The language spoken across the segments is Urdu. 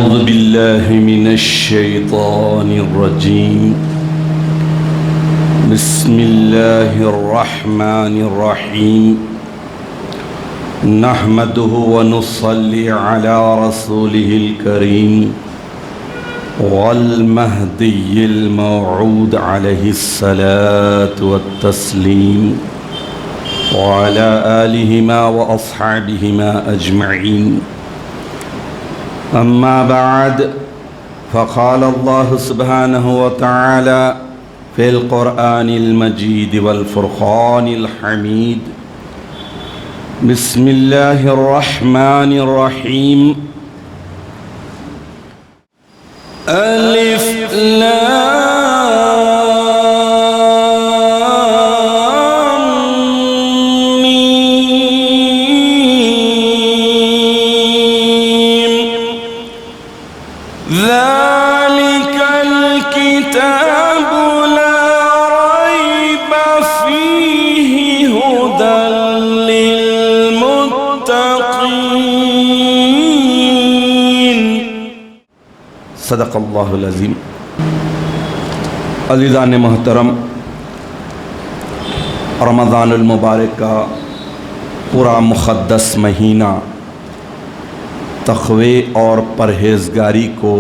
أعوذ بالله من الشيطان الرجيم. بسم الله الرحمن الرحيم. نحمده ونصلي على رسوله الكريم والمهدي الموعود عليه الصلاة والتسليم وعلى آلهما وأصحابهما أجمعين. أما بعد، فقال الله سبحانه وتعالى في القرآن المجيد والفرقان الحميد. بسم الله الرحمن الرحيم. ألف لام ذلك الكتاب لا ريب فيه هدى للمتقين. صدق اللہ العظیم. عزیزان محترم، رمضان المبارک کا پورا مقدس مہینہ تقوی اور پرہیزگاری کو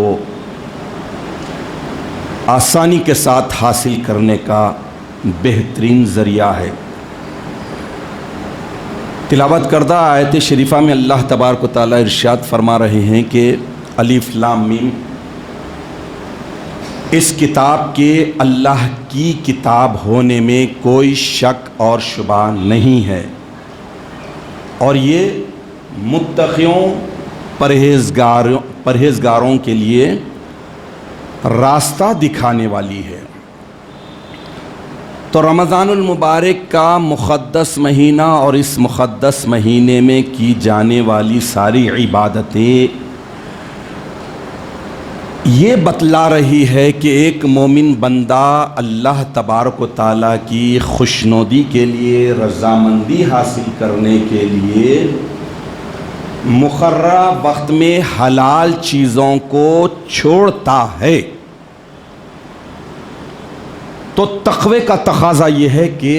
آسانی کے ساتھ حاصل کرنے کا بہترین ذریعہ ہے. تلاوت کردہ آیت شریفہ میں اللہ تبارک و تعالیٰ ارشاد فرما رہے ہیں کہ الف لام میم، اس کتاب کے اللہ کی کتاب ہونے میں کوئی شک اور شبہ نہیں ہے، اور یہ متقیوں پرہیزگاروں کے لیے راستہ دکھانے والی ہے. تو رمضان المبارک کا مقدس مہینہ اور اس مقدس مہینے میں کی جانے والی ساری عبادتیں یہ بتلا رہی ہے کہ ایک مومن بندہ اللہ تبارک و تعالیٰ کی خوشنودی کے لیے، رضامندی حاصل کرنے کے لیے مقررہ وقت میں حلال چیزوں کو چھوڑتا ہے. تو تقوی کا تقاضا یہ ہے کہ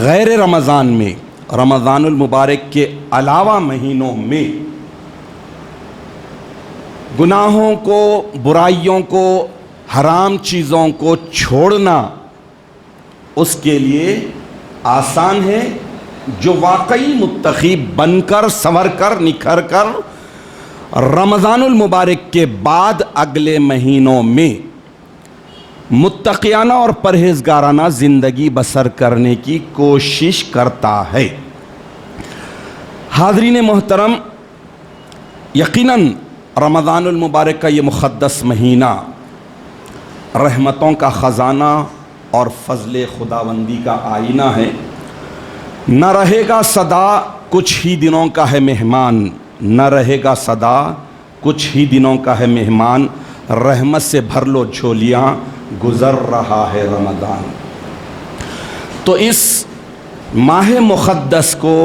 غیر رمضان میں، رمضان المبارک کے علاوہ مہینوں میں گناہوں کو، برائیوں کو، حرام چیزوں کو چھوڑنا اس کے لیے آسان ہے. جو واقعی متقی بن کر، سنور کر، نکھر کر رمضان المبارک کے بعد اگلے مہینوں میں متقیانہ اور پرہیزگارانہ زندگی بسر کرنے کی کوشش کرتا ہے. حاضرین محترم، یقیناً رمضان المبارک کا یہ مقدس مہینہ رحمتوں کا خزانہ اور فضل خداوندی کا آئینہ ہے. نہ رہے گا صدا کچھ ہی دنوں کا ہے مہمان، نہ رہے گا صدا کچھ ہی دنوں کا ہے مہمان، رحمت سے بھر لو جھولیاں گزر رہا ہے رمضان. تو اس ماہ مقدس کو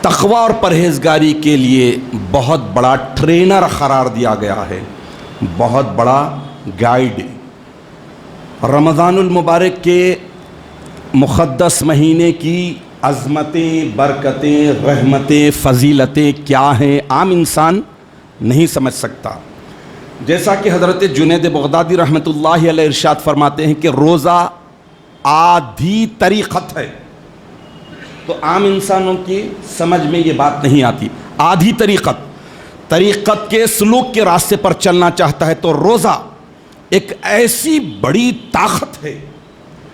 تقوی اور پرہیزگاری کے لیے بہت بڑا ٹرینر قرار دیا گیا ہے، بہت بڑا گائیڈ. رمضان المبارک کے مقدس مہینے کی عظمتیں، برکتیں، رحمتیں، فضیلتیں کیا ہیں عام انسان نہیں سمجھ سکتا. جیسا کہ حضرت جنید بغدادی رحمۃ اللہ علیہ ارشاد فرماتے ہیں کہ روزہ آدھی طریقت ہے. تو عام انسانوں کی سمجھ میں یہ بات نہیں آتی. آدھی طریقت کے سلوک کے راستے پر چلنا چاہتا ہے تو روزہ ایک ایسی بڑی طاقت ہے،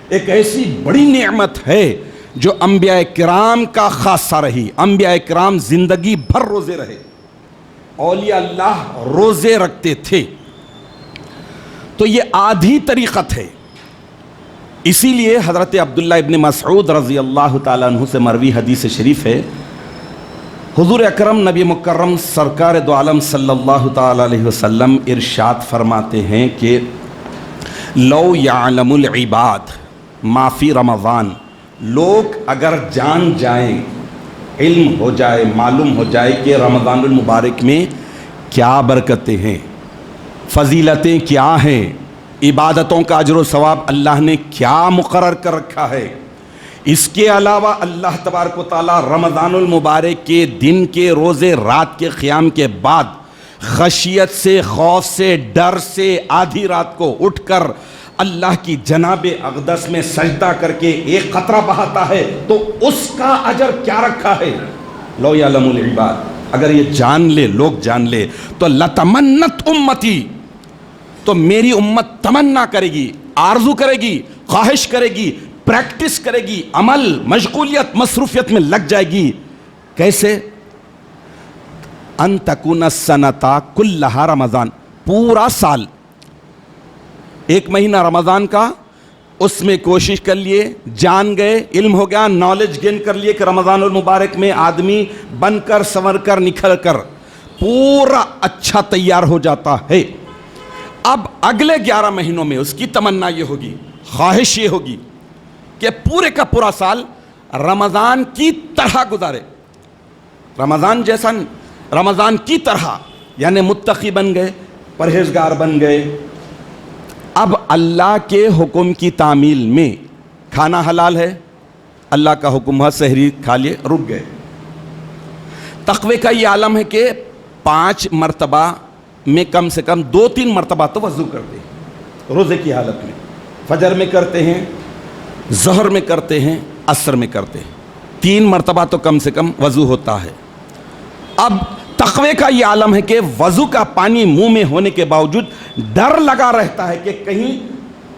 ایک ایسی بڑی نعمت ہے جو انبیاء کرام کا خاصہ رہی. انبیاء کرام زندگی بھر روزے رہے، اولیاء اللہ روزے رکھتے تھے. تو یہ آدھی طریقت ہے. اسی لیے حضرت عبداللہ ابن مسعود رضی اللہ تعالیٰ عنہ سے مروی حدیث شریف ہے، حضور اکرم نبی مکرم سرکار دو عالم صلی اللہ تعالیٰ علیہ وسلم ارشاد فرماتے ہیں کہ لو یعلم العباد ما فی رمضان، لوگ اگر جان جائیں، علم ہو جائے، معلوم ہو جائے کہ رمضان المبارک میں کیا برکتیں ہیں، فضیلتیں کیا ہیں، عبادتوں کا اجر و ثواب اللہ نے کیا مقرر کر رکھا ہے۔ اس کے علاوہ اللہ تبارک و تعالیٰ رمضان المبارک کے دن کے روزے رات کے قیام کے بعد خشیت سے، خوف سے، ڈر سے آدھی رات کو اٹھ کر اللہ کی جناب اقدس میں سجدہ کر کے ایک قطرہ بہاتا ہے تو اس کا اجر کیا رکھا ہے۔ لو یعلم العباد، اگر یہ جان لے، لوگ جان لے تو لتمنت امتی، تو میری امت تمنا کرے گی، آرزو کرے گی، خواہش کرے گی، پریکٹس کرے گی، عمل، مشغولیت، مصروفیت میں لگ جائے گی۔ کیسے؟ ان تکون السنۃ کلھا رمضان، پورا سال، ایک مہینہ رمضان کا، اس میں کوشش کر لیے، جان گئے، علم ہو گیا، نالج گین کر لیے کہ رمضان المبارک میں آدمی بن کر، سنور کر، نکھر کر پورا اچھا تیار ہو جاتا ہے۔ اب اگلے 11 مہینوں میں اس کی تمنا یہ ہوگی، خواہش یہ ہوگی کہ پورے کا پورا سال رمضان کی طرح گزارے، رمضان جیسا، رمضان کی طرح، یعنی متقی بن گئے، پرہیزگار بن گئے۔ اب اللہ کے حکم کی تعمیل میں کھانا حلال ہے، اللہ کا حکم ہے سحری کھا لیے، رک گئے۔ تقوی کا یہ عالم ہے کہ 5 مرتبہ میں کم سے کم 2-3 مرتبہ تو وضو کرتے ہیں روزے کی حالت میں، فجر میں کرتے ہیں، ظہر میں کرتے ہیں، عصر میں کرتے ہیں، 3 مرتبہ تو کم سے کم وضو ہوتا ہے۔ اب تقوی کا یہ عالم ہے کہ وضو کا پانی منہ میں ہونے کے باوجود ڈر لگا رہتا ہے کہ کہیں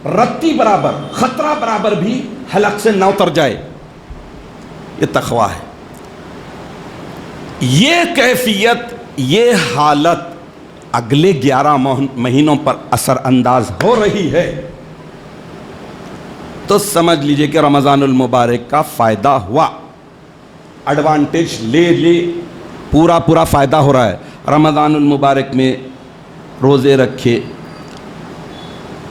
رتی برابر، خطرہ برابر بھی حلق سے نہ اتر جائے، یہ تقوی ہے۔ یہ کیفیت، یہ حالت اگلے 11 مہینوں پر اثر انداز ہو رہی ہے، تو سمجھ لیجئے کہ رمضان المبارک کا فائدہ ہوا، ایڈوانٹیج لے پورا فائدہ ہو رہا ہے۔ رمضان المبارک میں روزے رکھے،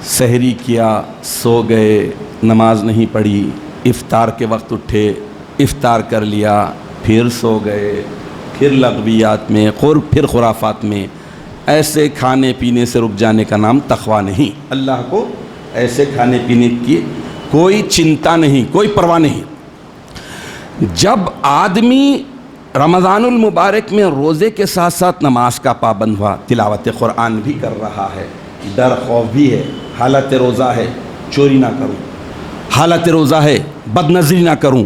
سحری کیا، سو گئے، نماز نہیں پڑھی، افطار کے وقت اٹھے، افطار کر لیا، پھر سو گئے، پھر لغویات میں، پھر خرافات میں، ایسے کھانے پینے سے رک جانے کا نام تقویٰ نہیں۔ اللہ کو ایسے کھانے پینے کی کوئی چنتا نہیں، کوئی پرواہ نہیں۔ جب آدمی رمضان المبارک میں روزے کے ساتھ ساتھ نماز کا پابند ہوا، تلاوت قرآن بھی کر رہا ہے، ڈر خوف بھی ہے، حالت روزہ ہے چوری نہ کروں، حالت روزہ ہے بد نظری نہ کروں،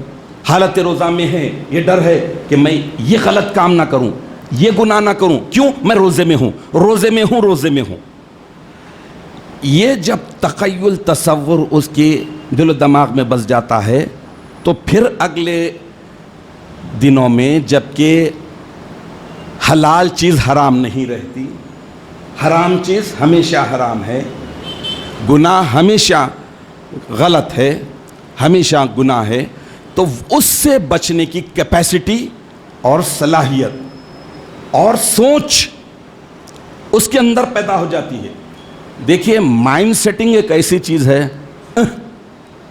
حالت روزہ میں ہے یہ ڈر ہے کہ میں یہ غلط کام نہ کروں، یہ گناہ نہ کروں، کیوں؟ میں روزے میں ہوں، روزے میں ہوں، روزے میں ہوں۔ یہ جب تخیل، تصور اس کے دل و دماغ میں بس جاتا ہے تو پھر اگلے دنوں میں جبکہ حلال چیز حرام نہیں رہتی، حرام چیز ہمیشہ حرام ہے، گناہ ہمیشہ غلط ہے، ہمیشہ گناہ ہے، تو اس سے بچنے کی کیپیسٹی اور صلاحیت اور سوچ اس کے اندر پیدا ہو جاتی ہے۔ دیکھیے مائنڈ سیٹنگ ایک ایسی چیز ہے،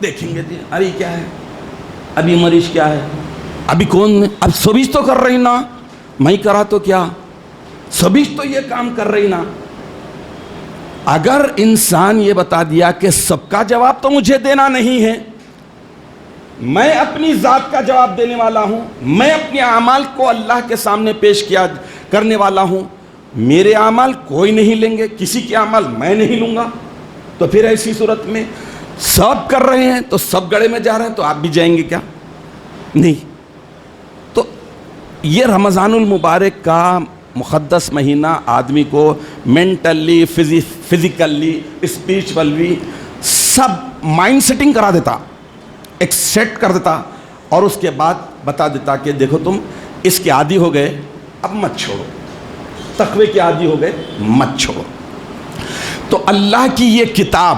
دیکھیں گے جی ارے کیا ہے، ابھی مریض کیا ہے، ابھی کون، اب سبیش تو کر رہی نا، میں کرا تو کیا، سبیش تو یہ کام کر رہی نا۔ اگر انسان یہ بتا دیا کہ سب کا جواب تو مجھے دینا نہیں ہے، میں اپنی ذات کا جواب دینے والا ہوں، میں اپنے اعمال کو اللہ کے سامنے پیش کرنے والا ہوں، میرے اعمال کوئی نہیں لیں گے، کسی کے اعمال میں نہیں لوں گا، تو پھر ایسی صورت میں سب کر رہے ہیں تو سب گڑھے میں جا رہے ہیں تو آپ بھی جائیں گے کیا؟ نہیں۔ تو یہ رمضان المبارک کا مقدس مہینہ آدمی کو مینٹلی، فزیکلی، اسپریچولی سب مائنڈ سیٹنگ کرا دیتا، ایک سیٹ کر دیتا، اور اس کے بعد بتا دیتا کہ دیکھو تم اس کے عادی ہو گئے، اب مت چھوڑو، تقوی کے عادی ہو گئے، مت چھوڑو۔ تو اللہ کی یہ کتاب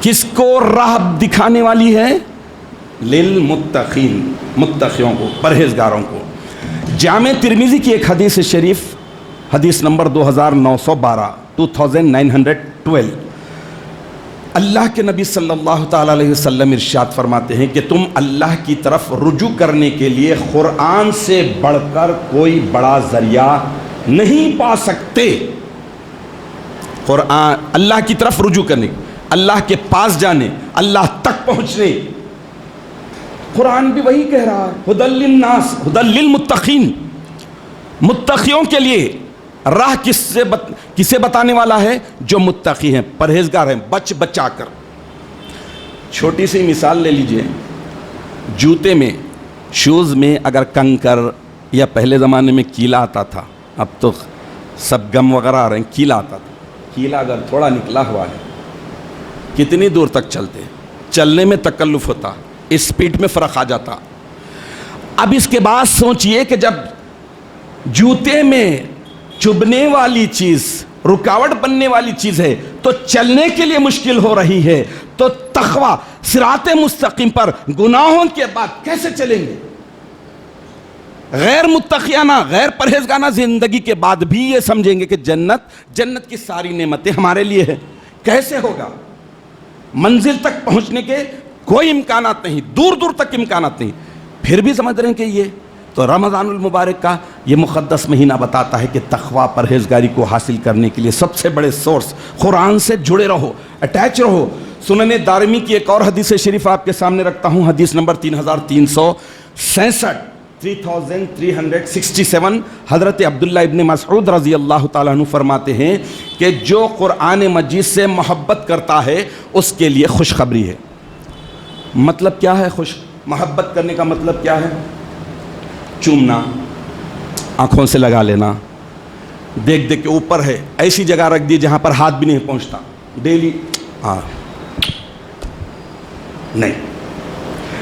کس کو راہ دکھانے والی ہے؟ للمتقین، متقیوں کو، پرہیزگاروں کو۔ جامع ترمذی کی ایک حدیث شریف، حدیث نمبر 2912، اللہ کے نبی صلی اللہ تعالیٰ علیہ وسلم ارشاد فرماتے ہیں کہ تم اللہ کی طرف رجوع کرنے کے لیے قرآن سے بڑھ کر کوئی بڑا ذریعہ نہیں پا سکتے. قرآن اللہ کی طرف رجوع کرنے، اللہ کے پاس جانے، اللہ تک پہنچنے. قرآن بھی وہی کہہ رہا ہے، ہدی للناس ہدی للمتقین. متقیوں کے لیے راہ کسے بتانے والا ہے؟ جو متقی ہیں، پرہیزگار ہیں، بچا کر. چھوٹی سی مثال لے لیجئے، جوتے میں، شوز میں اگر کنکر یا پہلے زمانے میں کیلا آتا تھا، اب تو سب گم وغیرہ آ رہے ہیں، کیلا آتا تھا. کیلا اگر تھوڑا نکلا ہوا ہے، کتنی دور تک چلتے؟ چلنے میں تکلف ہوتا، اسپیڈ میں فرق آ جاتا. اب اس کے بعد سوچئے کہ جب جوتے میں چبھنے والی چیز رکاوٹ بننے والی چیز ہے تو چلنے کے لیے مشکل ہو رہی ہے، تو تقویٰ صراط مستقیم پر گناہوں کے بعد کیسے چلیں گے؟ غیر متقیانہ، غیر پرہیزگانہ زندگی کے بعد بھی یہ سمجھیں گے کہ جنت کی ساری نعمتیں ہمارے لیے ہیں. کیسے ہوگا؟ منزل تک پہنچنے کے کوئی امکانات نہیں، دور دور تک امکانات نہیں. پھر بھی سمجھ رہے ہیں کہ یہ تو رمضان المبارک کا یہ مقدس مہینہ بتاتا ہے کہ تقویٰ پرہیزگاری کو حاصل کرنے کے لیے سب سے بڑے سورس قرآن سے جڑے رہو، اٹیچ رہو. سنن دارمی کی ایک اور حدیث شریف آپ کے سامنے رکھتا ہوں، حدیث نمبر 3367. حضرت عبداللہ ابن مسعود رضی اللہ تعالیٰ عنہ فرماتے ہیں کہ جو قرآن مجید سے محبت کرتا ہے اس کے لیے خوشخبری ہے. مطلب کیا ہے؟ محبت کرنے کا مطلب کیا ہے؟ چومنا، آنکھوں سے لگا لینا، دیکھ کے اوپر ہے، ایسی جگہ رکھ دی جہاں پر ہاتھ بھی نہیں پہنچتا، ڈیلی نہیں.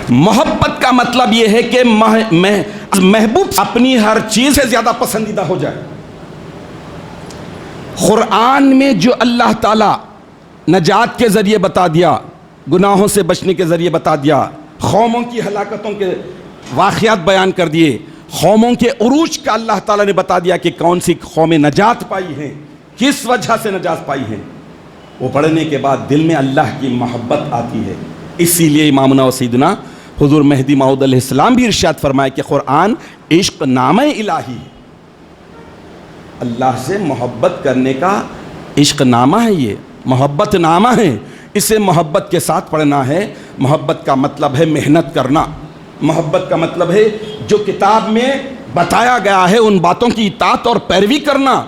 محبت کا مطلب یہ ہے کہ محبوب اپنی ہر چیز سے زیادہ پسندیدہ ہو جائے. قرآن میں جو اللہ تعالیٰ نجات کے ذریعے بتا دیا، گناہوں سے بچنے کے ذریعے بتا دیا، قوموں کی ہلاکتوں کے واقعات بیان کر دیے، قوموں کے عروج کا اللہ تعالیٰ نے بتا دیا کہ کون سی قومیں نجات پائی ہیں، کس وجہ سے نجات پائی ہیں. وہ پڑھنے کے بعد دل میں اللہ کی محبت آتی ہے. اسی لیے امامنا و سیدنا حضور مہدی موعود علیہ السلام بھی ارشاد فرمائے کہ قرآن عشق نامہ الہی ہے. اللہ سے محبت کرنے کا عشق نامہ ہے، یہ محبت نامہ ہے. اسے محبت کے ساتھ پڑھنا ہے. محبت کا مطلب ہے محنت کرنا. محبت کا مطلب ہے جو کتاب میں بتایا گیا ہے ان باتوں کی اطاعت اور پیروی کرنا.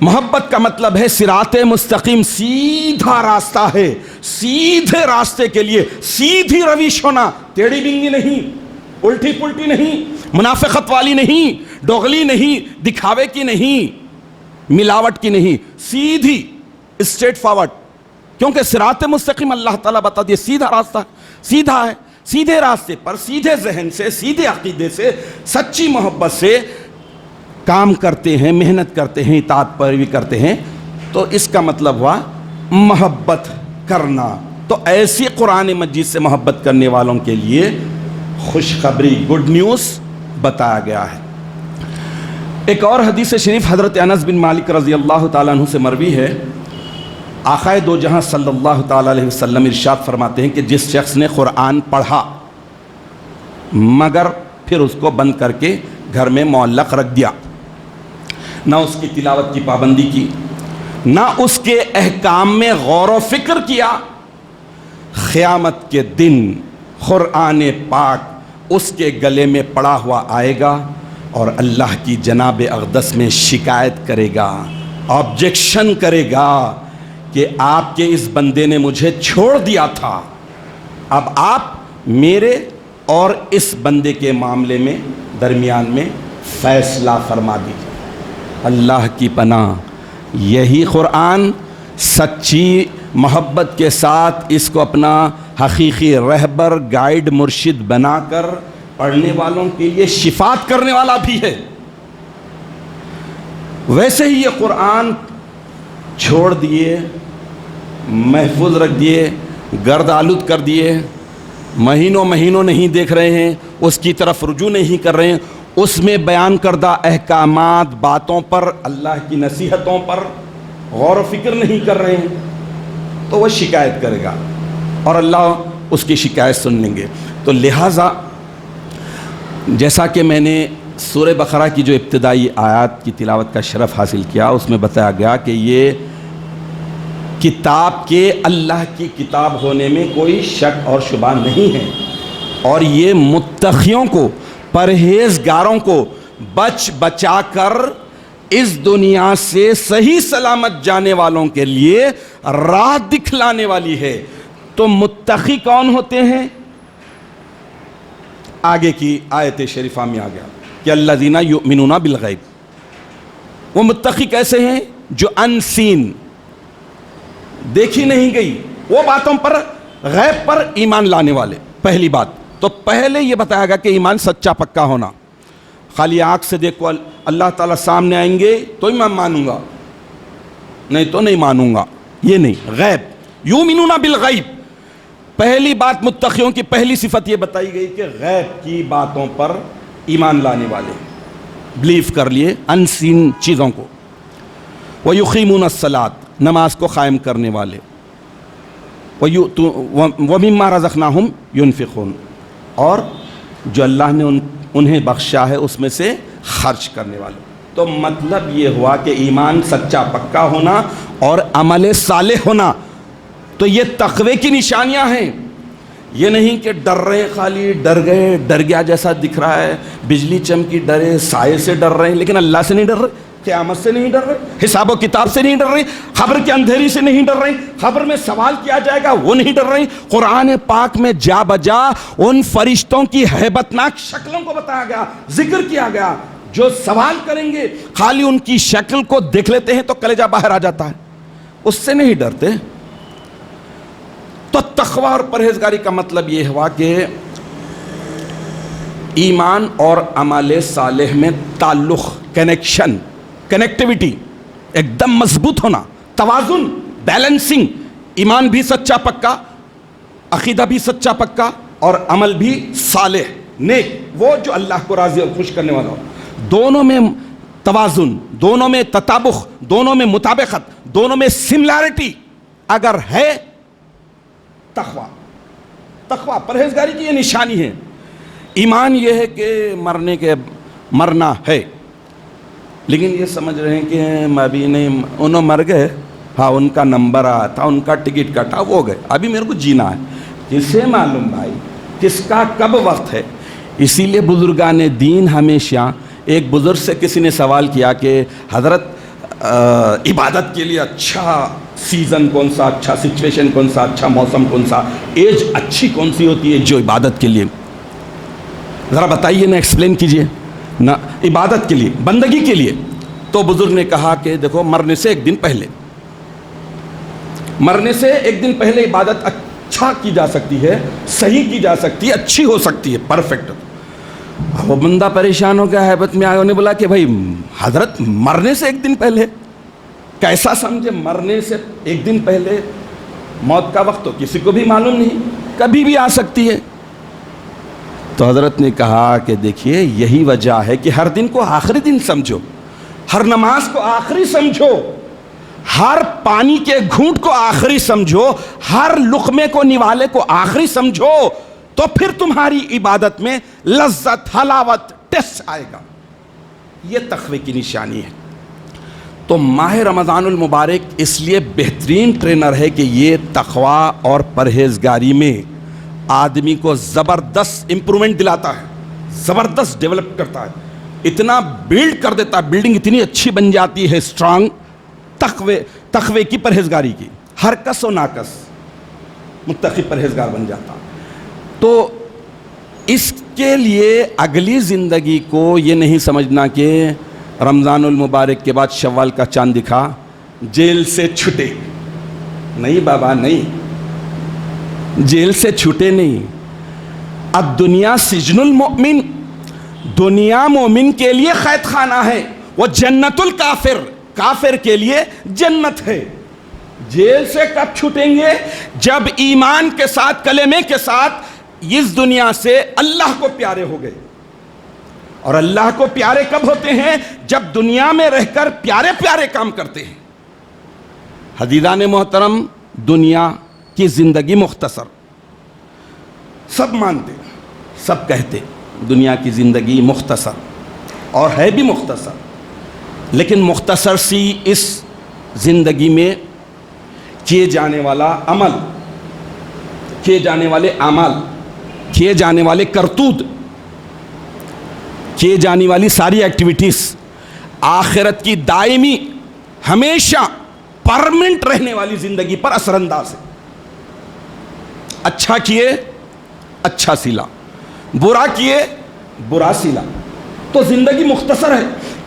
محبت کا مطلب ہے صراط مستقیم، سیدھا راستہ ہے. سیدھے راستے کے لیے سیدھی روش ہونا، ٹیڑھی بنگی نہیں، الٹی پلٹی نہیں، منافقت والی نہیں، دوغلی نہیں، دکھاوے کی نہیں، ملاوٹ کی نہیں، سیدھی اسٹریٹ فارورڈ. کیونکہ صراط مستقیم اللہ تعالیٰ بتا دیے سیدھا راستہ، سیدھا ہے. سیدھے راستے پر سیدھے ذہن سے، سیدھے عقیدے سے، سچی محبت سے کام کرتے ہیں، محنت کرتے ہیں، اطاعت پیروی کرتے ہیں، تو اس کا مطلب ہوا محبت کرنا. تو ایسی قرآن مجید سے محبت کرنے والوں کے لیے خوشخبری، گڈ نیوز بتایا گیا ہے. ایک اور حدیث شریف حضرت انس بن مالک رضی اللہ تعالیٰ عنہ سے مروی ہے. آقائے دو جہاں صلی اللہ تعالیٰ علیہ وسلم ارشاد فرماتے ہیں کہ جس شخص نے قرآن پڑھا مگر پھر اس کو بند کر کے گھر میں معلق رکھ دیا، نہ اس کی تلاوت کی پابندی کی، نہ اس کے احکام میں غور و فکر کیا، قیامت کے دن قرآن پاک اس کے گلے میں پڑا ہوا آئے گا اور اللہ کی جناب اقدس میں شکایت کرے گا، آبجیکشن کرے گا کہ آپ کے اس بندے نے مجھے چھوڑ دیا تھا، اب آپ میرے اور اس بندے کے معاملے میں درمیان میں فیصلہ فرما دیجیے. اللہ کی پناہ، یہی قرآن سچی محبت کے ساتھ اس کو اپنا حقیقی رہبر، گائیڈ، مرشد بنا کر پڑھنے والوں کے لیے شفاعت کرنے والا بھی ہے. ویسے ہی یہ قرآن چھوڑ دیے، محفوظ رکھ دیے، گرد آلود کر دیے، مہینوں نہیں دیکھ رہے ہیں، اس کی طرف رجوع نہیں کر رہے ہیں، اس میں بیان کردہ احکامات، باتوں پر، اللہ کی نصیحتوں پر غور و فکر نہیں کر رہے ہیں، تو وہ شکایت کرے گا اور اللہ اس کی شکایت سن لیں گے. تو لہٰذا جیسا کہ میں نے سورہ بقرہ کی جو ابتدائی آیات کی تلاوت کا شرف حاصل کیا، اس میں بتایا گیا کہ یہ کتاب کے اللہ کی کتاب ہونے میں کوئی شک اور شبہ نہیں ہے، اور یہ متقیوں کو، پرہیزگاروں کو بچ بچا کر اس دنیا سے صحیح سلامت جانے والوں کے لیے راہ دکھلانے والی ہے۔ تو متقی کون ہوتے ہیں؟ آگے کی آیت شریفہ میں آ گیا کہ الذین یؤمنون بالغیب۔ وہ متقی کیسے ہیں؟ جو انسین، دیکھی نہیں گئی وہ باتوں پر، غیب پر ایمان لانے والے۔ پہلی بات تو پہلے یہ بتایا گیا کہ ایمان سچا پکا ہونا۔ خالی آنکھ سے دیکھو اللہ تعالیٰ سامنے آئیں گے تو ہی میں مانوں گا، نہیں تو نہیں مانوں گا، یہ نہیں۔ غیب، یؤمنون بالغیب، پہلی بات متقیوں کی پہلی صفت یہ بتائی گئی کہ غیب کی باتوں پر ایمان لانے والے، بلیف کر لیے انسین چیزوں کو۔ وَيُقِيمُونَ الصَّلَاةَ، نماز کو قائم کرنے والے۔ وَمِمَّا رَزَقْنَاهُمْ يُنْفِقُونَ، اور جو اللہ نے انہیں بخشا ہے اس میں سے خرچ کرنے والے۔ تو مطلب یہ ہوا کہ ایمان سچا پکا ہونا اور عمل صالح ہونا، تو یہ تقوی کی نشانیاں ہیں۔ یہ نہیں کہ ڈر رہے ہیں، خالی ڈر گئے، ڈر گیا جیسا دکھ رہا ہے، بجلی چمکی ڈرے، سائے سے ڈر رہے ہیں، لیکن اللہ سے نہیں ڈر رہے، قیامت سے نہیں ڈر رہے، حساب و کتاب سے نہیں ڈر رہے، خبر کے اندھیری سے نہیں ڈر رہے، خبر میں سوال کیا جائے گا وہ نہیں ڈر رہے۔ قرآن پاک میں جا بجا ان فرشتوں کی ہیبت ناک شکلوں کو بتایا گیا، ذکر کیا گیا، جو سوال کریں گے خالی ان کی شکل کو دیکھ لیتے ہیں تو کلیجہ باہر آ جاتا ہے، اس سے نہیں ڈرتے۔ تو تقوی اور پرہیزگاری کا مطلب یہ ہوا کہ ایمان اور عمل صالح میں تعلق، کنیکشن، کنیکٹیوٹی ایک دم مضبوط ہونا، توازن، بیلنسنگ، ایمان بھی سچا پکا، عقیدہ بھی سچا پکا، اور عمل بھی صالح نیک، وہ جو اللہ کو راضی اور خوش کرنے والا ہو۔ دونوں میں توازن، دونوں میں تطابق، دونوں میں مطابقت، دونوں میں سملیرٹی اگر ہے، تقوی پرہیزگاری کی یہ نشانی ہے۔ ایمان یہ ہے کہ مرنا ہے، لیکن یہ سمجھ رہے ہیں کہ ابھی نہیں، انہوں مر گئے، ہاں ان کا نمبر آیا تھا، ان کا ٹکٹ کٹا، وہ گئے، ابھی میرے کو جینا ہے۔ کسے معلوم بھائی کس کا کب وقت ہے؟ اسی لیے بزرگان دین ہمیشہ، ایک بزرگ سے کسی نے سوال کیا کہ حضرت عبادت کے لیے اچھا سیزن کون سا، اچھا سچویشن کون سا، اچھا موسم کون سا، ایج اچھی کون سی ہوتی ہے جو عبادت کے لیے؟ ذرا بتائیے نا، ایکسپلین کیجئے نا، عبادت کے لیے، بندگی کے لیے۔ تو بزرگ نے کہا کہ دیکھو، مرنے سے ایک دن پہلے، مرنے سے ایک دن پہلے عبادت اچھا کی جا سکتی ہے، صحیح کی جا سکتی ہے، اچھی ہو سکتی ہے، پرفیکٹ۔ وہ بندہ پریشان ہو گیا، حیبت میں آیا، انہیں بولا کہ بھائی حضرت مرنے سے ایک دن پہلے کیسا سمجھے؟ مرنے سے ایک دن پہلے، موت کا وقت تو کسی کو بھی معلوم نہیں، کبھی بھی آ سکتی ہے۔ تو حضرت نے کہا کہ دیکھیے، یہی وجہ ہے کہ ہر دن کو آخری دن سمجھو، ہر نماز کو آخری سمجھو، ہر پانی کے گھونٹ کو آخری سمجھو، ہر لقمے کو، نوالے کو آخری سمجھو، تو پھر تمہاری عبادت میں لذت، حلاوت، ٹیسٹ آئے گا۔ یہ تقوی کی نشانی ہے۔ تو ماہ رمضان المبارک اس لیے بہترین ٹرینر ہے کہ یہ تقوی اور پرہیزگاری میں آدمی کو زبردست امپرومنٹ دلاتا ہے، زبردست ڈیولپ کرتا ہے، اتنا بیلڈ کر دیتا ہے، بلڈنگ اتنی اچھی بن جاتی ہے، اسٹرانگ، تقوی کی، پرہیزگاری کی، ہر کس و ناکس متقی پرہیزگار بن جاتا۔ تو اس کے لیے اگلی زندگی کو یہ نہیں سمجھنا کہ رمضان المبارک کے بعد شوال کا چاند دکھا، جیل سے چھٹے، نہیں بابا نہیں، جیل سے چھوٹے نہیں۔ الدنیا سجن المؤمن، دنیا مومن کے لیے قید خانہ ہے، وہ جنت الکافر، کافر کے لیے جنت ہے۔ جیل سے کب چھوٹیں گے؟ جب ایمان کے ساتھ، کلمے کے ساتھ اس دنیا سے اللہ کو پیارے ہو گئے۔ اور اللہ کو پیارے کب ہوتے ہیں؟ جب دنیا میں رہ کر پیارے پیارے کام کرتے ہیں۔ حدیدان محترم، دنیا کی زندگی مختصر، سب مانتے، سب کہتے دنیا کی زندگی مختصر، اور ہے بھی مختصر، لیکن مختصر سی اس زندگی میں کیے جانے والا عمل، کیے جانے والے اعمال، کیے جانے والے کرتوت، کیے جانے والی ساری ایکٹیویٹیز آخرت کی دائمی، ہمیشہ پرمنٹ رہنے والی زندگی پر اثر انداز ہے۔ اچھا کیے اچھا سلا، برا کیے برا سلا۔ تو زندگی مختصر ہے،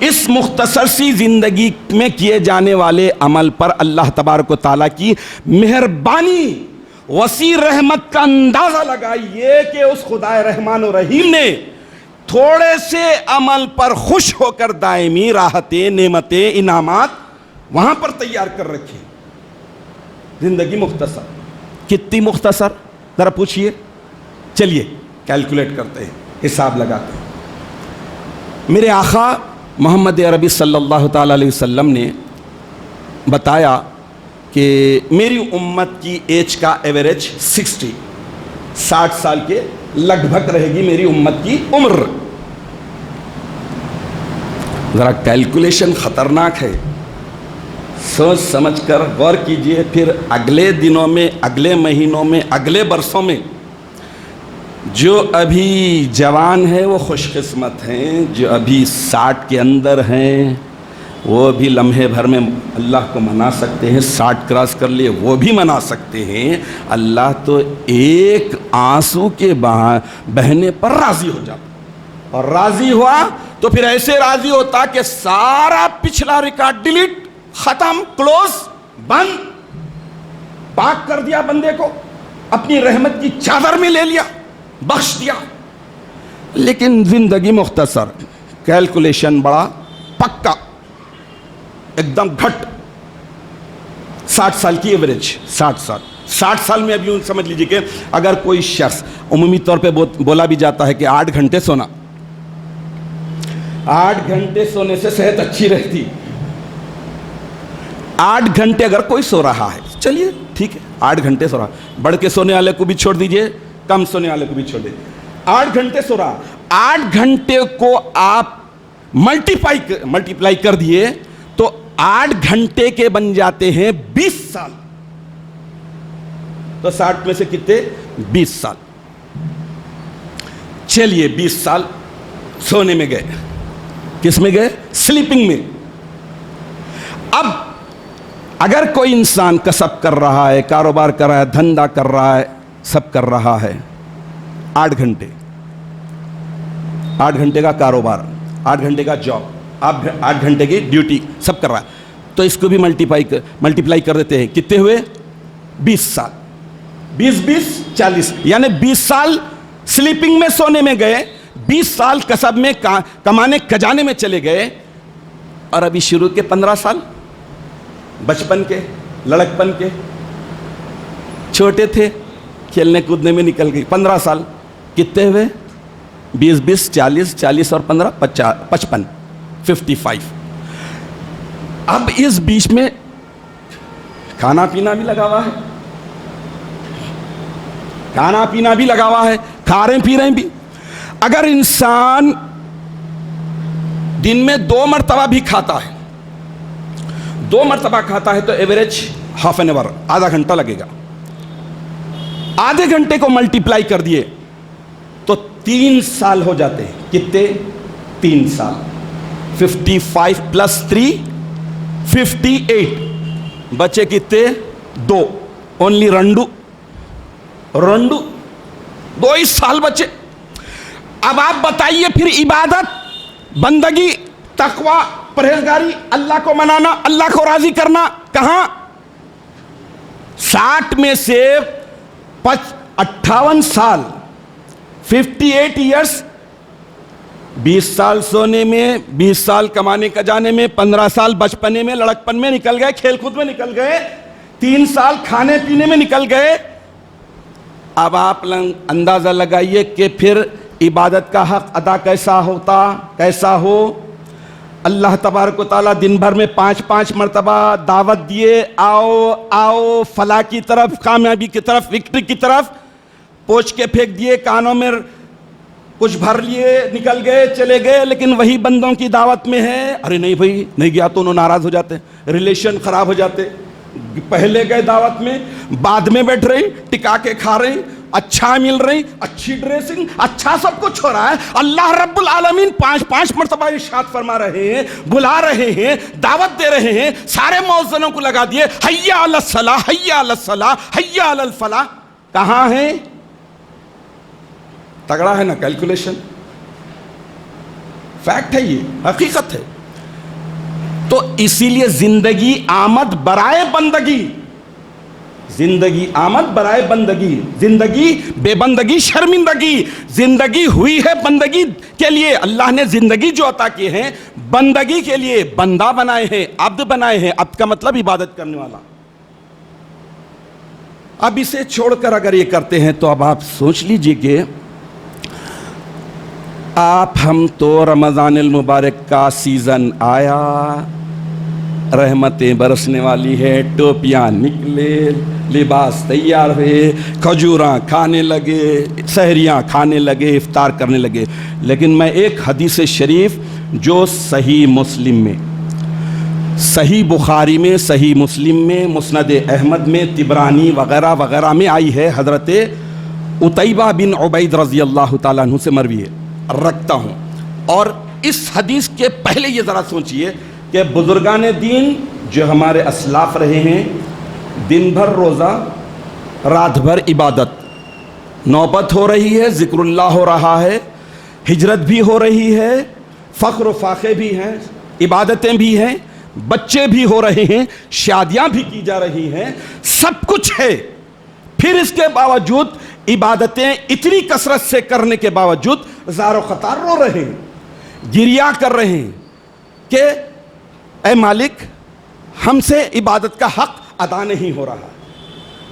اس مختصر سی زندگی میں کیے جانے والے عمل پر اللہ تبارک و تعالیٰ کی مہربانی، وسیع رحمت کا اندازہ لگائیے کہ اس خدا رحمان و رحیم نے تھوڑے سے عمل پر خوش ہو کر دائمی راحتیں، نعمتیں، انعامات وہاں پر تیار کر رکھے۔ زندگی مختصر، کتنی مختصر ذرا پوچھئے؟ چلیے کیلکولیٹ کرتے ہیں، حساب لگاتے ہیں۔ میرے آقا محمد عربی صلی اللہ تعالیٰ علیہ وسلم نے بتایا کہ میری امت کی ایج کا ایوریج 60 سال کے لگ بھگ رہے گی میری امت کی عمر۔ ذرا کیلکولیشن خطرناک ہے، سوچ سمجھ کر غور کیجئے، پھر اگلے دنوں میں، اگلے مہینوں میں، اگلے برسوں میں جو ابھی جوان ہیں وہ خوش قسمت ہیں، جو ابھی 60 کے اندر ہیں وہ بھی لمحے بھر میں اللہ کو منا سکتے ہیں، 60 کراس کر لیے وہ بھی منا سکتے ہیں۔ اللہ تو ایک آنسو کے بہنے پر راضی ہو جاتا، اور راضی ہوا تو پھر ایسے راضی ہوتا کہ سارا پچھلا ریکارڈ ڈیلیٹ، ختم، کلوز، بند، پاک کر دیا بندے کو، اپنی رحمت کی چادر میں لے لیا، بخش دیا۔ لیکن زندگی مختصر، کیلکولیشن بڑا پکا، ایک دم گھٹ، 60 سال کی ایوریج، 60 سال میں اب یوں سمجھ لیجئے کہ اگر کوئی شخص، عمومی طور پہ بولا بھی جاتا ہے کہ 8 گھنٹے سونا، 8 گھنٹے سونے سے صحت اچھی رہتی، 8 گھنٹے اگر کوئی سو رہا ہے، چلیے ٹھیک ہے 8 گھنٹے سو رہا، بڑھ کے سونے والے کو بھی چھوڑ دیجئے، کم سونے والے کو بھی چھوڑ دیجئے، 8 گھنٹے سو رہا، 8 گھنٹے کو آپ ملٹیپلائی کر دیے تو 8 گھنٹے کے بن جاتے ہیں 20 سال، تو 60 میں سے کتنے؟ 20 سال۔ چلیے 20 سال سونے میں گئے، کس میں گئے؟ سلیپنگ میں۔ اب اگر کوئی انسان کسب کر رہا ہے، کاروبار کر رہا ہے، دھندا کر رہا ہے، سب کر رہا ہے، 8 گھنٹے، 8 گھنٹے کا کاروبار، 8 گھنٹے کا جاب، آپ 8 گھنٹے کی ڈیوٹی سب کر رہا ہے، تو اس کو بھی ملٹیپلائی کر دیتے ہیں، کتنے ہوئے؟ 20 سال، 20 40، یعنی 20 سال سلیپنگ میں، سونے میں گئے، 20 سال کسب میں، کمانے کجانے میں چلے گئے، اور ابھی شروع کے 15 سال بچپن کے، لڑکپن کے، چھوٹے تھے، کھیلنے کودنے میں نکل گئی، 15 سال کتنے ہوئے؟ 20 40 اور 15 55، 55۔ اب اس بیچ میں کھانا پینا بھی لگا ہوا ہے، کھانا پینا بھی لگا ہوا ہے، کھا رہے ہیں پی رہے ہیں بھی۔ اگر انسان دن میں 2 مرتبہ بھی کھاتا ہے، 2 مرتبہ کھاتا ہے تو ایوریج ہاف این آور، آدھا گھنٹہ لگے گا، آدھے گھنٹے کو ملٹیپلائی کر دیے تو 3 سال ہو جاتے ہیں، کتنے؟ 3 سال، 55 + 3 58، بچے کتنے؟ 2، اونلی رنڈو 2 ہی سال بچے۔ اب آپ بتائیے پھر عبادت، بندگی، تقوی، پرہیزگاری، اللہ کو منانا، اللہ کو راضی کرنا کہاں؟ 60 میں سے 58 سال، 58 ایئرس، 20 سال سونے میں، 20 سال کمانے کا جانے میں، 15 سال بچپنے میں، لڑکپن میں نکل گئے، کھیل کود میں نکل گئے، 3 سال کھانے پینے میں نکل گئے۔ اب آپ اندازہ لگائیے کہ پھر عبادت کا حق ادا کیسا ہوتا، کیسا ہو۔ اللہ تبارک و تعالیٰ دن بھر میں 5 مرتبہ دعوت دیے، آؤ فلاح کی طرف، کامیابی کی طرف، وکٹری کی طرف، پوچھ کے پھینک دیے، کانوں میں کچھ بھر لیے نکل گئے چلے گئے، لیکن وہی بندوں کی دعوت میں ہے، ارے نہیں بھائی نہیں گیا تو انہوں ناراض ہو جاتے، ریلیشن خراب ہو جاتے. پہلے گئے دعوت میں، بعد میں بیٹھ رہے ٹکا کے کھا رہے، اچھا مل رہی، اچھی ڈریسنگ، اچھا سب کچھ ہو رہا ہے. اللہ رب العالمین 5 مرتبہ ارشاد فرما رہے ہیں، بلا رہے ہیں، دعوت دے رہے ہیں، سارے مؤذنوں کو لگا دیے، حی علی الصلاۃ، حی علی الصلاۃ، حی علی الفلاح. کہاں ہیں؟ تگڑا ہے نا کیلکولیشن، فیکٹ ہے، یہ حقیقت ہے. تو اسی لیے زندگی آمد برائے بندگی، زندگی آمد برائے بندگی، زندگی بے بندگی شرمندگی، زندگی ہوئی ہے بندگی کے لیے. اللہ نے زندگی جو عطا کی ہے بندگی کے لیے، بندہ بنائے ہیں، عبد بنائے ہیں. عبد کا مطلب عبادت کرنے والا. اب اسے چھوڑ کر اگر یہ کرتے ہیں تو اب آپ سوچ لیجئے کہ آپ ہم تو رمضان المبارک کا سیزن آیا، رحمتیں برسنے والی ہے، ٹوپیاں نکلے، لباس تیار ہوئے، کھجوراں کھانے لگے، سحریاں کھانے لگے، افطار کرنے لگے. لیکن میں ایک حدیث شریف جو صحیح مسلم میں، صحیح بخاری میں، صحیح مسلم میں، مسند احمد میں، طبرانی وغیرہ وغیرہ میں آئی ہے، حضرت عتیبہ بن عبید رضی اللہ تعالیٰ عنہ سے مروی ہے، رکھتا ہوں. اور اس حدیث کے پہلے یہ ذرا سوچئے کہ بزرگان دین جو ہمارے اسلاف رہے ہیں، دن بھر روزہ، رات بھر عبادت، نوبت ہو رہی ہے، ذکر اللہ ہو رہا ہے، ہجرت بھی ہو رہی ہے، فخر و فاخے بھی ہیں، عبادتیں بھی ہیں، بچے بھی ہو رہے ہیں، شادیاں بھی کی جا رہی ہیں، سب کچھ ہے. پھر اس کے باوجود عبادتیں اتنی کثرت سے کرنے کے باوجود زار و خطار رو رہے ہیں، گریہ کر رہے ہیں کہ اے مالک ہم سے عبادت کا حق ادا نہیں ہو رہا.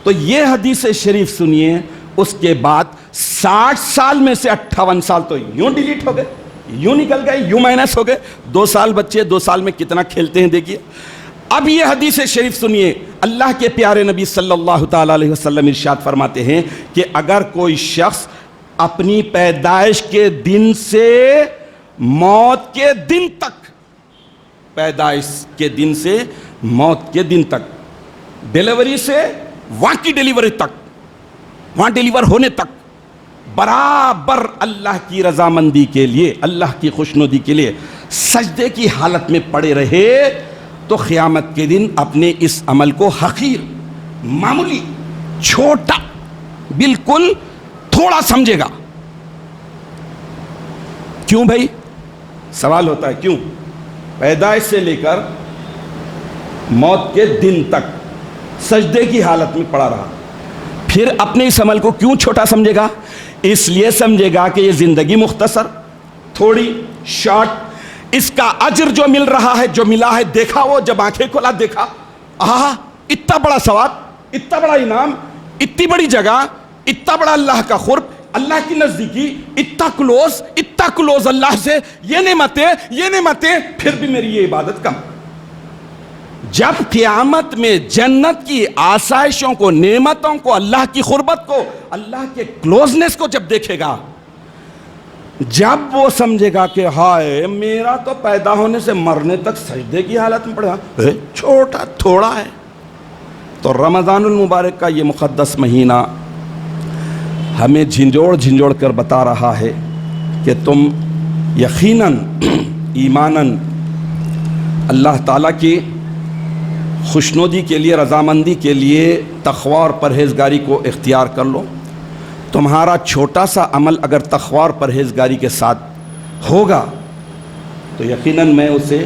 تو یہ حدیث شریف سنیے. اس کے بعد 60 سال میں سے 58 سال تو یوں ڈیلیٹ ہو گئے، یوں نکل گئے، یوں مائنس ہو گئے. 2 سال بچے 2 سال میں کتنا کھیلتے ہیں دیکھیے. اب یہ حدیث شریف سنیے. اللہ کے پیارے نبی صلی اللہ تعالیٰ علیہ وسلم ارشاد فرماتے ہیں کہ اگر کوئی شخص اپنی پیدائش کے دن سے موت کے دن تک، پیدائش کے دن سے موت کے دن تک، ڈیلیوری سے وہاں کی ڈیلیوری تک، وہاں ڈیلیور ہونے تک برابر اللہ کی رضامندی کے لیے، اللہ کی خوشنودی کے لیے سجدے کی حالت میں پڑے رہے تو قیامت کے دن اپنے اس عمل کو حقیر، معمولی، چھوٹا، بالکل تھوڑا سمجھے گا. کیوں بھائی؟ سوال ہوتا ہے کیوں؟ پیدائش سے لے کر موت کے دن تک سجدے کی حالت میں پڑا رہا، پھر اپنے اس عمل کو کیوں چھوٹا سمجھے گا؟ اس لیے سمجھے گا کہ یہ زندگی مختصر، تھوڑی، شارٹ. اس کا اجر جو مل رہا ہے، جو ملا ہے، دیکھا وہ جب آنکھیں کھولا دیکھا، اتنا بڑا ثواب، اتنا بڑا انعام، اتنی بڑی جگہ، اتنا بڑا اللہ کا قرب، اللہ کی نزدیکی، اتنا کلوز اللہ سے، یہ نعمتیں، پھر بھی میری یہ عبادت کم. جب قیامت میں جنت کی آسائشوں کو، نعمتوں کو، اللہ کی قربت کو، اللہ کے کلوزنس کو جب دیکھے گا، جب وہ سمجھے گا کہ ہائے میرا تو پیدا ہونے سے مرنے تک سجدے کی حالت میں پڑا، چھوٹا تھوڑا ہے. تو رمضان المبارک کا یہ مقدس مہینہ ہمیں جھنجھوڑ کر بتا رہا ہے کہ تم یقیناً ایماناً اللہ تعالیٰ کی خوشنودی کے لیے، رضامندی کے لیے تقوی اور پرہیزگاری کو اختیار کر لو. تمہارا چھوٹا سا عمل اگر تقوی اور پرہیزگاری کے ساتھ ہوگا تو یقیناً میں اسے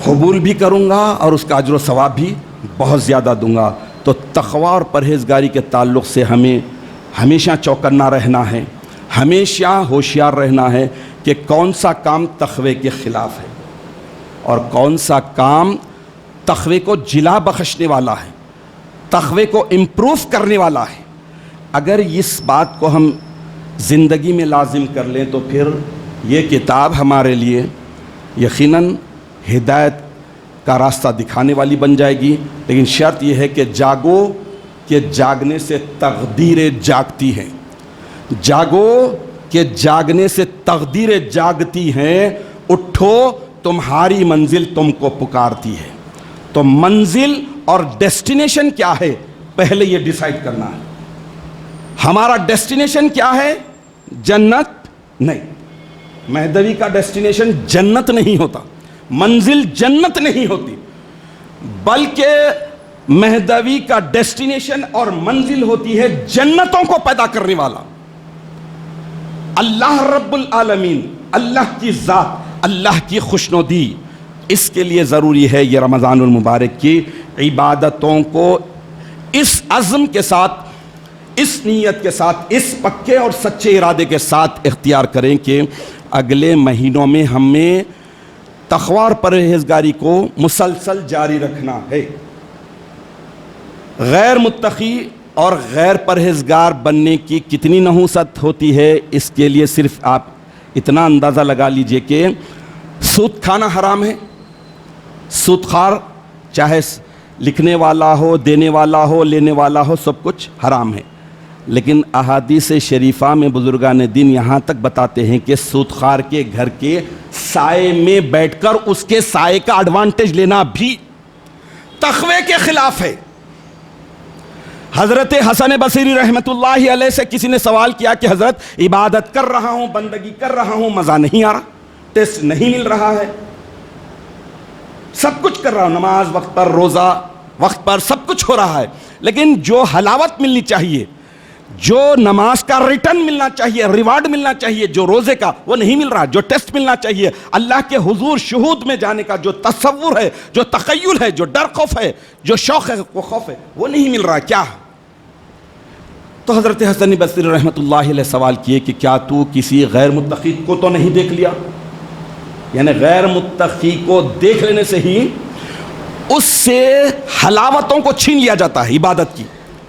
قبول بھی کروں گا اور اس کا اجر و ثواب بھی بہت زیادہ دوں گا. تو تقوی اور پرہیزگاری کے تعلق سے ہمیں ہمیشہ چوکنا رہنا ہے، ہمیشہ ہوشیار رہنا ہے کہ کون سا کام تقوی کے خلاف ہے اور کون سا کام تقوی کو جلا بخشنے والا ہے، تقوی کو امپروو کرنے والا ہے. اگر اس بات کو ہم زندگی میں لازم کر لیں تو پھر یہ کتاب ہمارے لیے یقیناً ہدایت کا راستہ دکھانے والی بن جائے گی. لیکن شرط یہ ہے کہ جاگو، کہ جاگنے سے تقدیریں جاگتی ہیں. جاگو کہ جاگنے سے تقدیریں جاگتی ہیں، اٹھو تمہاری منزل تم کو پکارتی ہے۔ تو منزل اور ڈیسٹینیشن کیا ہے، پہلے یہ ڈیسائیڈ کرنا ہے۔ ہمارا ڈیسٹینیشن کیا ہے؟ جنت نہیں، مہدوی کا ڈیسٹینیشن جنت نہیں ہوتا، منزل جنت نہیں ہوتی، بلکہ مہدوی کا ڈیسٹینیشن اور منزل ہوتی ہے جنتوں کو پیدا کرنے والا اللہ رب العالمین، اللہ کی ذات، اللہ کی خوشنودی۔ اس کے لیے ضروری ہے یہ رمضان المبارک کی عبادتوں کو اس عزم کے ساتھ، اس نیت کے ساتھ، اس پکے اور سچے ارادے کے ساتھ اختیار کریں کہ اگلے مہینوں میں ہمیں تقوی اور پرہیزگاری کو مسلسل جاری رکھنا ہے۔ غیر متقی اور غیر پرہیزگار بننے کی کتنی نحوست ہوتی ہے، اس کے لیے صرف آپ اتنا اندازہ لگا لیجئے کہ سود کھانا حرام ہے، سود خار چاہے لکھنے والا ہو، دینے والا ہو، لینے والا ہو، سب کچھ حرام ہے، لیکن احادیث شریفہ میں بزرگان دین یہاں تک بتاتے ہیں کہ سود خار کے گھر کے سائے میں بیٹھ کر اس کے سائے کا ایڈوانٹیج لینا بھی تقوی کے خلاف ہے۔ حضرت حسن بصری رحمت اللہ علیہ سے کسی نے سوال کیا کہ حضرت عبادت کر رہا ہوں، بندگی کر رہا ہوں، مزہ نہیں آ رہا، ٹیسٹ نہیں مل رہا ہے، سب کچھ کر رہا ہوں، نماز وقت پر، روزہ وقت پر، سب کچھ ہو رہا ہے، لیکن جو حلاوت ملنی چاہیے، جو نماز کا ریٹرن ملنا چاہیے، ریوارڈ ملنا چاہیے، جو روزے کا، وہ نہیں مل رہا، جو ٹیسٹ ملنا چاہیے، اللہ کے حضور شہود میں جانے کا جو تصور ہے، جو تخیل ہے، جو ڈر خوف ہے، جو شوق ہے، وہ خوف ہے، وہ نہیں مل رہا، کیا؟ تو حضرت حسن بصری رحمت اللہ علیہ سوال کیے کہ کیا تو کسی غیر متقی کو تو نہیں دیکھ لیا؟ یعنی غیر متقی کو دیکھ لینے سے ہی اس سے حلاوتوں کو چھین لیا جاتا ہے،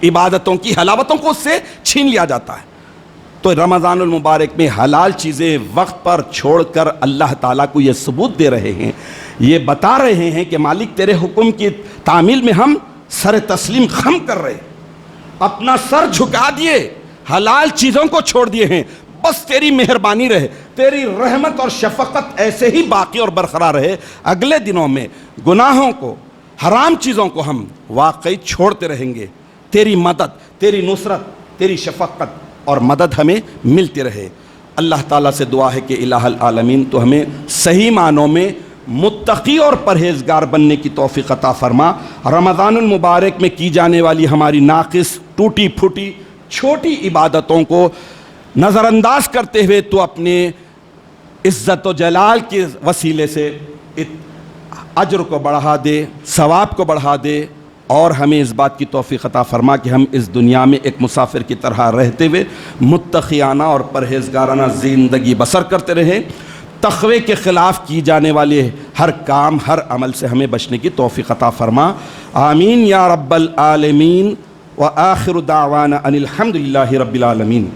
عبادتوں کی حلاوتوں کو اس سے چھین لیا جاتا ہے۔ تو رمضان المبارک میں حلال چیزیں وقت پر چھوڑ کر اللہ تعالیٰ کو یہ ثبوت دے رہے ہیں، یہ بتا رہے ہیں کہ مالک تیرے حکم کی تعمیل میں ہم سر تسلیم خم کر رہے ہیں، اپنا سر جھکا دیے، حلال چیزوں کو چھوڑ دیے ہیں، بس تیری مہربانی رہے، تیری رحمت اور شفقت ایسے ہی باقی اور برقرار رہے، اگلے دنوں میں گناہوں کو، حرام چیزوں کو ہم واقعی چھوڑتے رہیں گے، تیری مدد، تیری نصرت، تیری شفقت اور مدد ہمیں ملتی رہے۔ اللہ تعالیٰ سے دعا ہے کہ الہ العالمین تو ہمیں صحیح معنوں میں متقی اور پرہیزگار بننے کی توفیق عطا فرما۔ رمضان المبارک میں کی جانے والی ہماری ناقص، ٹوٹی پھوٹی، چھوٹی عبادتوں کو نظر انداز کرتے ہوئے تو اپنے عزت و جلال کے وسیلے سے اجر کو بڑھا دے، ثواب کو بڑھا دے، اور ہمیں اس بات کی توفیق عطا فرما کہ ہم اس دنیا میں ایک مسافر کی طرح رہتے ہوئے متقیانہ اور پرہیزگارانہ زندگی بسر کرتے رہیں۔ تقوی کے خلاف کی جانے والے ہر کام، ہر عمل سے ہمیں بچنے کی توفیق عطا فرما، آمین یا رب العالمین۔ وآخر دعوانا ان الحمد للہ رب العالمین۔